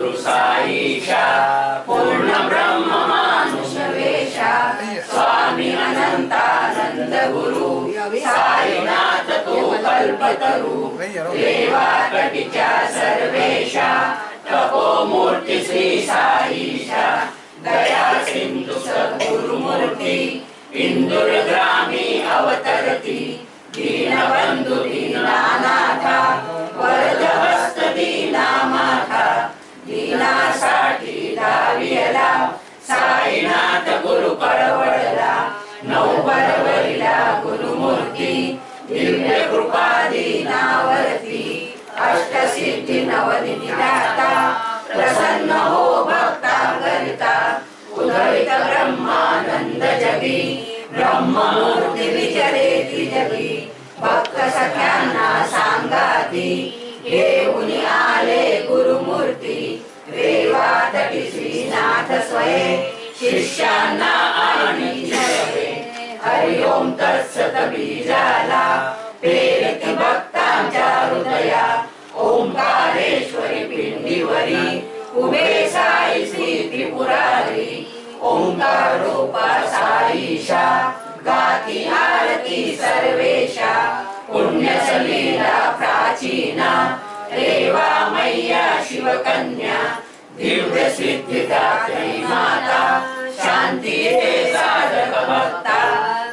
साईशा पूर्ण ब्रह्म मानुष वेशा स्वामी अनंतानंद गुरु साईनाथ तू कल्पतरु देवाकटीच्या सर्वेशा तपोमूर्ती श्री साईशा दया सिंधु सद्गुरुमूर्ती इंदुरग्रामी अवतरती दीनबंधु दीनानाथा वरदहस्त दीनामाथा दीनासाठी धावियला साईनाथ गुरु कळवळला नवबरवरीला गुरुमूर्ती दिव्य कृपा दीनावरती अष्टसिद्धी नवनिधी दाता प्रसन्न हो भक्तांकरिता उदरित ब्रह्मानंद जगी ब्रह्ममूर्ती विचरे त्रिजगी भक्त सख्यांना सांगाती घेऊन आले गुरुमूर्ती रेवातटी श्रीनाथ स्वये शिष्यांना आणि जपे हरिओम तत्सत बीजाला प्रेरित भक्तांच्या हृदया ओंकारेश्वरी पिंडीवरी उभे साई श्री त्रिपुरारी ओंकार रूपा साईशा गाती आरती सर्वेशा पुण्य सलीला प्राचीना रेवा मैया शिवकन्या दिव्य सिद्धिदात्री माता शांती हे साधक भक्ता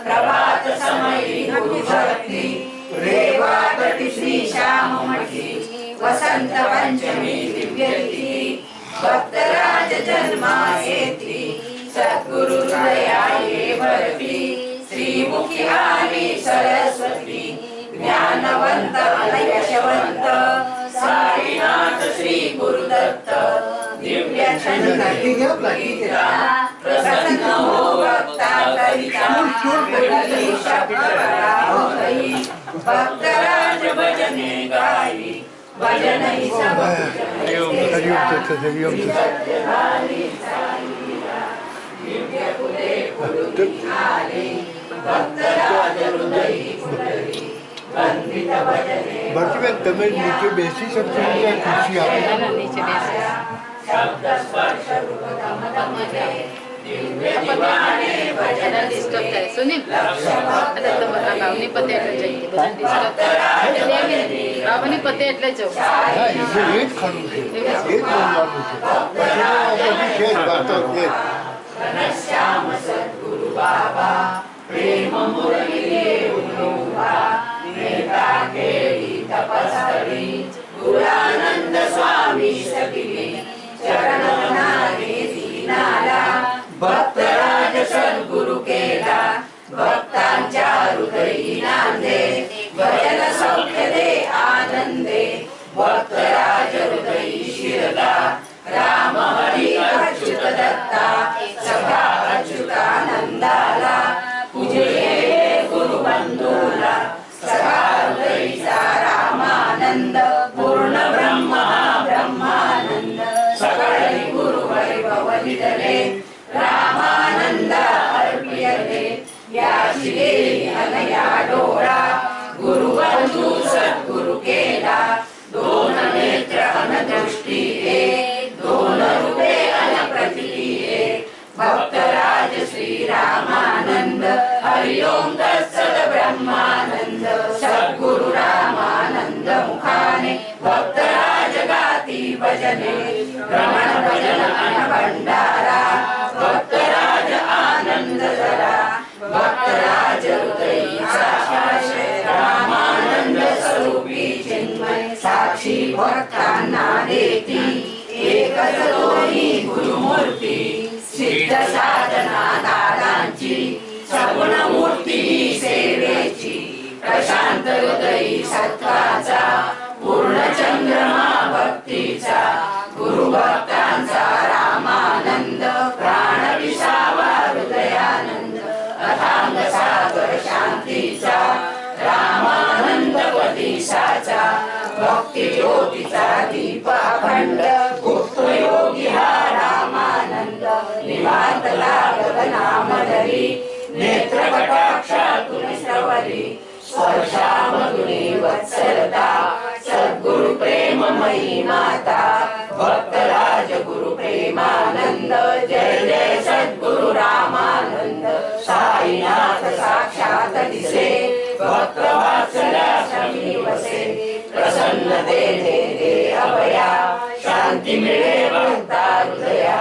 प्रभात समयी गुरुभक्ती रेवा तटी श्री श्याममठी वसंत पंचमी दिव्य तिथी भक्तराज जन्मा येती सद्गुरु हृदया ये भरती श्रीमुखी आली सरस्वती ज्ञानवंत यशवंत साईनाथ श्री गुरुदत्त दिव्य छंद प्रसन्न हो भक्ता करिता भक्तराज भजने गाई भजन ही सब दिव्य फुले फुलून आली भक्तराज हृदयी फुलली वंदित भजने बर्तन तमिल नीचे बेसी सकते हैं कुर्सी आप नीचे बेसी शब्द स्पर्श रूप धम्म दिव्य दीवाने भजन डिस्टर्ब करे सुनी आता तुम्हाला भावनी पते એટલે જઈએ બધા ડિસ્ટર્બ ભાવની પતે એટલે જો હા એ એક ખરું છે એક બોલવાનું છે પછી છે વાતો છે घनश्याम सद्गुरु बाबा प्रेम मुरली देऊळा नेता केळी तपस्थळी गुरानंद स्वामी सगिली चरणनाने दीनाला भक्तराज सद्गुरु केला भक्तांच्या हृदयी नांदे भजन सौख्य दे आनंदे भक्तराज हृदयी शिरला राम हरी अच्युत दत्ता सभा अच्युतानंदाला तुझे गुरु बंधूला सभा हृदयीचा रामानंद पूर्ण ब्रह्म ब्रह्मानंद सगळे गुरु वैभव दिले रामानंद अर्पियले याची देवी अनया डोळा गुरु बंधू सद्गुरु केला दोन नेत्र अनदृष्टी दोन रूपे अनप्रतिती भक्तराज श्री रामानंद हरिओम तत्सद ब्रह्मानंद सद्गुरु रामानंद मुखाने भक्तराज गाती भजने रमण भजन अनभंडारा भक्तराज आनंद जरा भक्तराज हृदयीचा आश्रय रामानंद स्वरूपी चिन्मय साक्षी भक्तांना देती एकच दोन्ही गुरुमूर्ती सिद्ध साधना दादांची सगुण मूर्ती सेवेची प्रशांत हृदयी सत्वाचा पूर्ण चंद्रमा भक्तीचा गुरु भक्तांचा रामानंद प्राण विसावा हृदयानंद अथांग सागर शांतीचा रामानंद पतीसाचा भक्ती ज्योतीचा दीप अखंड गुप्त योगी हा रामानंद निवांत लागत नामधरी नेत्र कटाक्षातून श्रवरी स्पर्शामधुनी वत्सलता सद्गुरु प्रेममयी माता भक्तराज दिसे भक्त वात्सल्या समीवसे प्रसन्न देणे दे अभया शांती मिळे भक्ता हृदया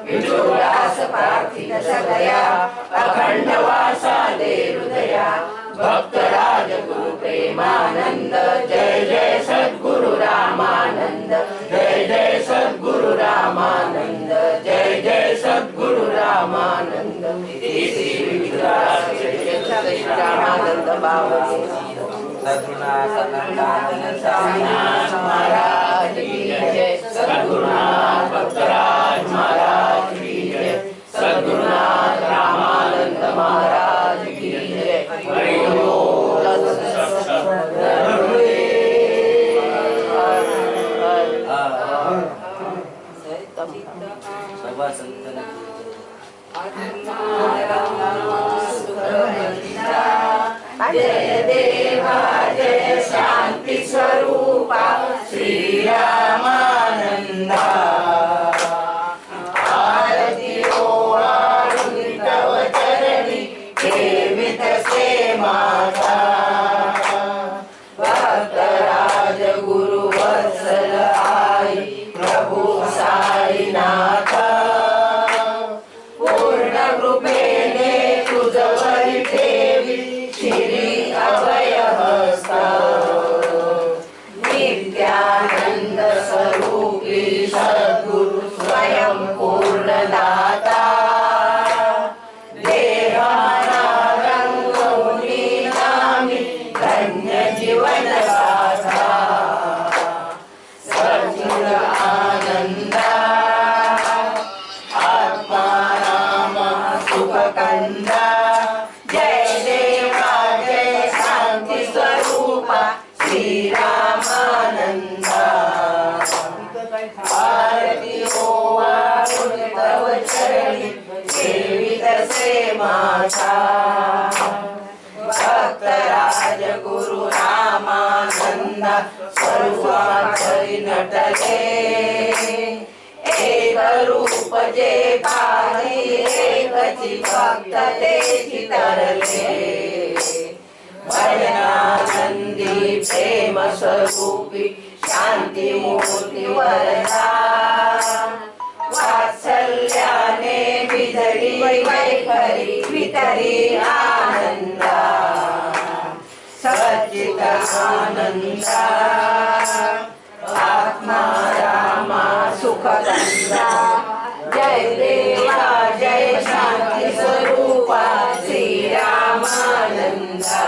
विठुरास पार्थिव सदया अखंड वासा दे हृदया भक्त राजगुरु प्रेमानंद जय जय सद्गुरु रामानंद जय जय सद्गुरु रामानंद जय जय सद्गुरु रामानंद श्री रामानंद बाबा सद्गुरुनाथ महाराज की जय सद्गुरुनाथ भक्तराज महाराज की जय सद्गुरुनाथ रामानंद महाराज की जय हरि ओम सर्व संतन जय देवा जय शांती स्वरूपा श्री रामानंदा आरती ओवाळून तव चरणी ठेवीत से माता भक्त राज गुरु वत्सल आई प्रभू साईनाथ पूर्ण कृपेने तुझवरी ठेवी श्री अभय हस्त नित्यानंद स्वरूपी सद्गुरु स्वयं पूर्णदाता देहानारंगमुनी नामी धन्य जीवन गाथा सद्गुण आनंदा आत्मा राम सुख कंदा जय देवा जय शांती स्वरूपा श्री रामानंदा आरती ओवाळून तव चरणी ठेवीत से माता भक्त राज गुरु रामानंदा सर्वांतरी नटले एक रूप जे पाही एकची भक्त तेची तरले भजनानंदी प्रेम स्वरूपी शांती मूर्ती वरदा वात्सल्याने बिजडी वैखरी वितरी आनंदा सच्चित आनंदा आत्मा रामा सुख कंदा जय देवा जय शांती स्वरूपा श्री रामानंदा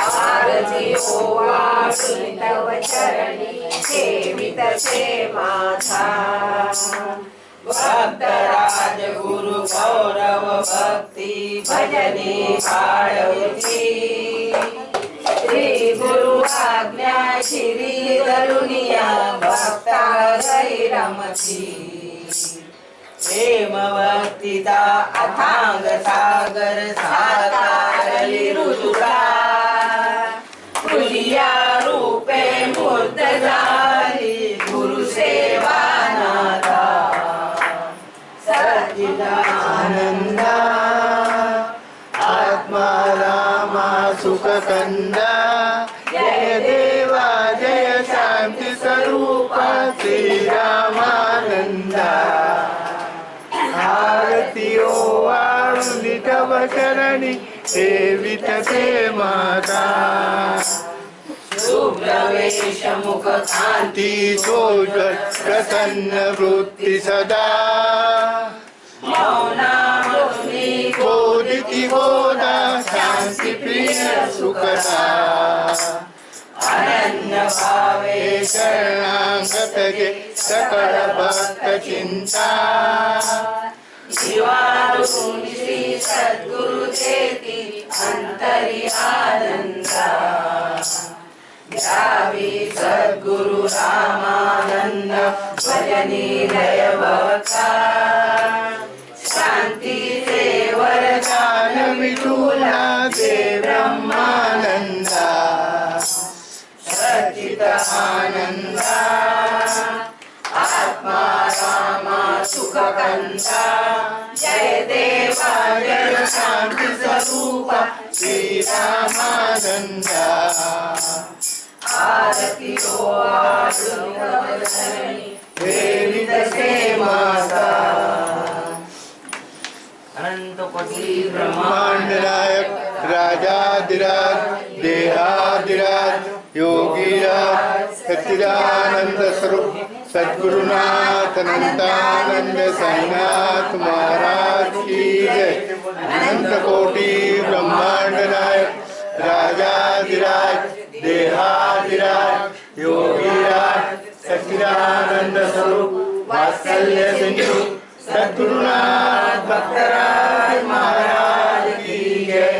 आरती ओवाळून तव चरणी ठेवीत से माता भक्त राज गुरु गौरव भक्ती भजनी पाळवती श्री गुरु आज्ञा श्री करुणिया भक्ता हरी रमती प्रेम भक्तीचा अथांग सागर साकारली रुजुला तुझिया रूपे मूर्त झाली गुरु सेवा नाथा सच्चिद आनंदा आत्मा रामा सुख कंदा जय देवा जय शांती स्वरूपा श्री रामानंदा आरती ओवाळून तव चरणी ठेवीत से माता शुभ्रवेश मुख कांती ती सोजल प्रसन्न वृत्ती सदा मौनामुनी बोधिती गोदा शांती प्रिय सुखदा अनन्य भावे शरणागत गे सकल भक्त चिंता जीवारून श्री सद्गुरु देती अंतरी आनंदा द्यावी सद्गुरु रामानंद भजनी लय भक्ता शांती से वरदान विठुला दे ब्रह्मानंदा सच्चिद आनंदा आत्मा रामा सुखकंता जय देवा जय शांती स्वरूपा श्रीरामानंदा आरती हो देवी तसे माता अनंत कोटी ब्रह्मांड नायक राजाधिराज देहाधिराज योगीराज सच्चिदानंद स्वरूप सद्गुरुनाथ अनंतानंद साईनाथ महाराज की जय। अनंत कोटि ब्रह्मांड नायक राजाधिराज देहाधिराज योगीराज सच्चिदानंद स्वरूप वात्सल्य सिंधु सद्गुरुनाथ भक्तराज महाराज की जय।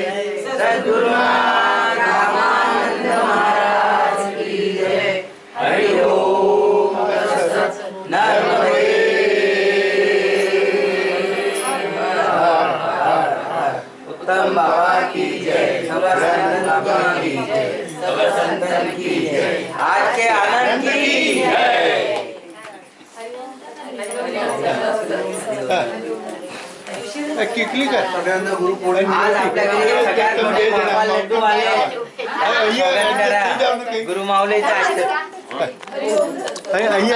सद्गुरुनाथ रामानंद महाराज की जय। हरि ओम नर्मदे उत्तम बाबा की जय। बाबा की जय। संतन की जय। आज के आनंद की जय। किकली कर आज आपल्याकडे सगळ्यात मोठे गोपाल लड्डू आले गुरु माऊलीचा आशीर्वाद અહીંયા